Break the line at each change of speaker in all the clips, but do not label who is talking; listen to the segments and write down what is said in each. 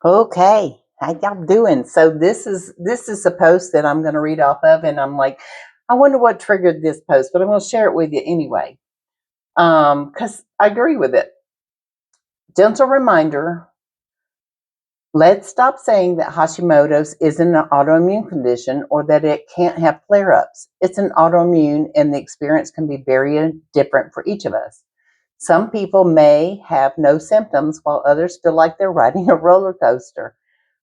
Okay, how y'all doing? So this is a post that I'm going to read off of, and I'm like, I wonder what triggered this post, but I'm going to share it with you anyway, because I agree with it. Gentle reminder: let's stop saying that Hashimoto's isn't an autoimmune condition or that it can't have flare-ups. It's an autoimmune, and the experience can be very different for each of us. Some people may have no symptoms, while others feel like they're riding a roller coaster.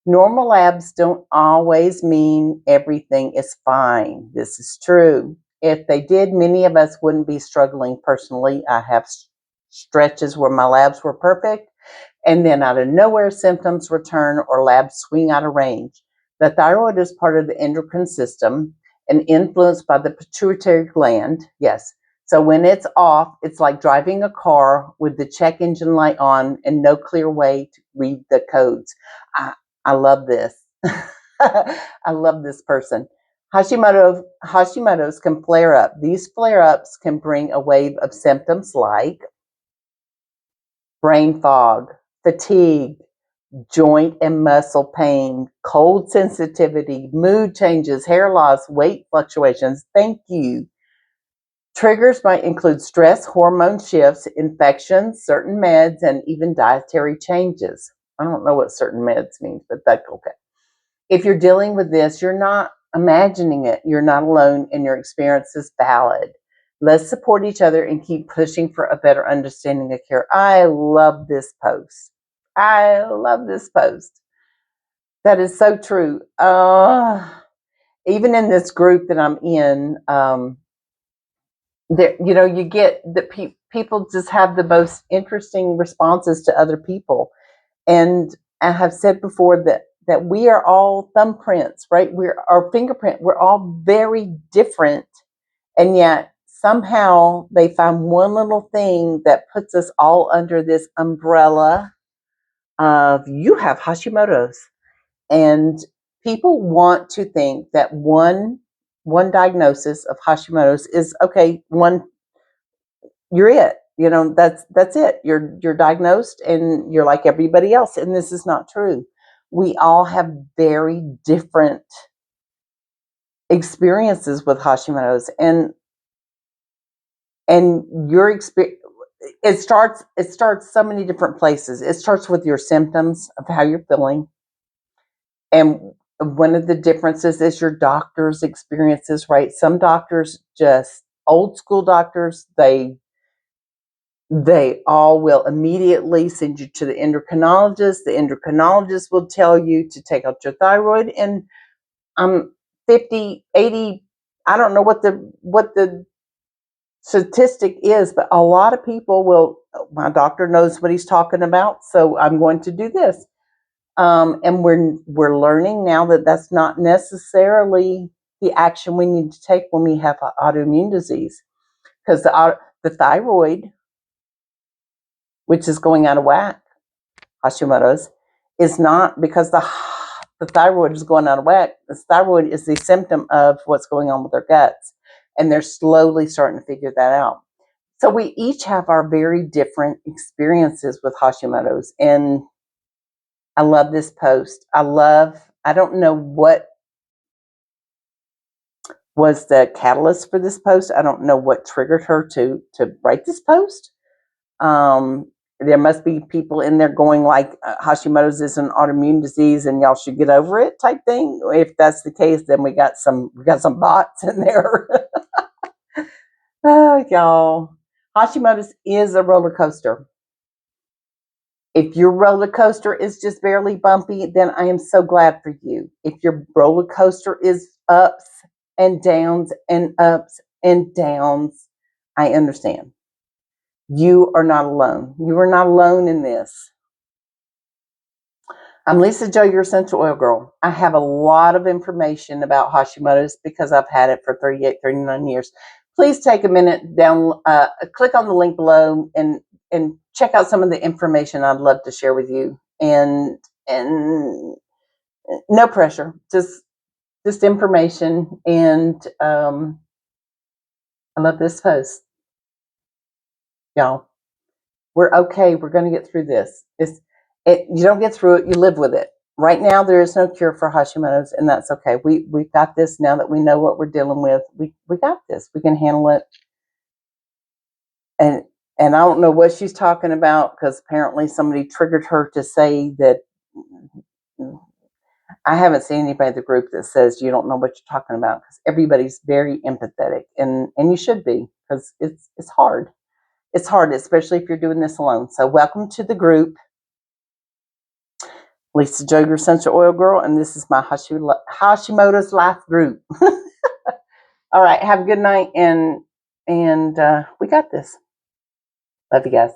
Normal labs don't always mean everything is fine. This is true. If they did, many of us wouldn't be struggling personally. I have stretches where my labs were perfect, and then out of nowhere, symptoms return or labs swing out of range. The thyroid is part of the endocrine system and influenced by the pituitary gland. Yes. So when it's off, it's like driving a car with the check engine light on and no clear way to read the codes. I, I love this. I love this person. Hashimoto's can flare up. These flare ups can bring a wave of symptoms like brain fog, fatigue, joint and muscle pain, cold sensitivity, mood changes, hair loss, weight fluctuations. Thank you. Triggers might include stress, hormone shifts, infections, certain meds, and even dietary changes. I don't know what certain meds means, but that's okay. If you're dealing with this, you're not imagining it. You're not alone, and your experience is valid. Let's support each other and keep pushing for a better understanding of care. I love this post. I love this post. That is so true. Even in this group that I'm in, there, you get that people just have the most interesting responses to other people. And I have said before that we are all thumbprints, right? We're our fingerprint. We're all very different, and yet somehow they find one little thing that puts us all under this umbrella of you have Hashimoto's. And people want to think that one diagnosis of Hashimoto's is okay. One, you're it. That's it. You're diagnosed and you're like everybody else. And this is not true. We all have very different experiences with Hashimoto's, and your experience. It starts so many different places. It starts with your symptoms of how you're feeling, and one of the differences is your doctor's experiences, right? Some doctors, just old school doctors, they all will immediately send you to the endocrinologist. The endocrinologist will tell you to take out your thyroid. And I'm 50, 80, I don't know what the statistic is, but a lot of people will, my doctor knows what he's talking about, so I'm going to do this. And we're learning now that that's not necessarily the action we need to take when we have an autoimmune disease, because the thyroid, which is going out of whack, Hashimoto's, is not because the thyroid is going out of whack. The thyroid is the symptom of what's going on with their guts, and they're slowly starting to figure that out. So we each have our very different experiences with Hashimoto's, and I love this post. I don't know what was the catalyst for this post. I don't know what triggered her to write this post. There must be people in there going like Hashimoto's is an autoimmune disease and y'all should get over it type thing. If that's the case, then we got some bots in there. Oh, y'all. Hashimoto's is a roller coaster. If your roller coaster is just barely bumpy, then I am so glad for you. If your roller coaster is ups and downs and ups and downs, I understand. You are not alone. You are not alone in this. I'm Lisa Joe, your essential oil girl. I have a lot of information about Hashimoto's because I've had it for 38, 39 years. Please take a minute down, click on the link below and check out some of the information I'd love to share with you. And no pressure, just information. And I love this post, y'all. We're okay. We're going to get through this. You don't get through it, you live with it. Right now, there is no cure for Hashimoto's, and that's okay. We've got this now that we know what we're dealing with. We got this. We can handle it. And I don't know what she's talking about, because apparently somebody triggered her to say that. I haven't seen anybody in the group that says you don't know what you're talking about, because everybody's very empathetic, and you should be, because it's hard. It's hard, especially if you're doing this alone. So welcome to the group. Lisa Joger, Essential Oil Girl, and this is my Hashimoto's Life group. All right, have a good night, and we got this. Love you guys.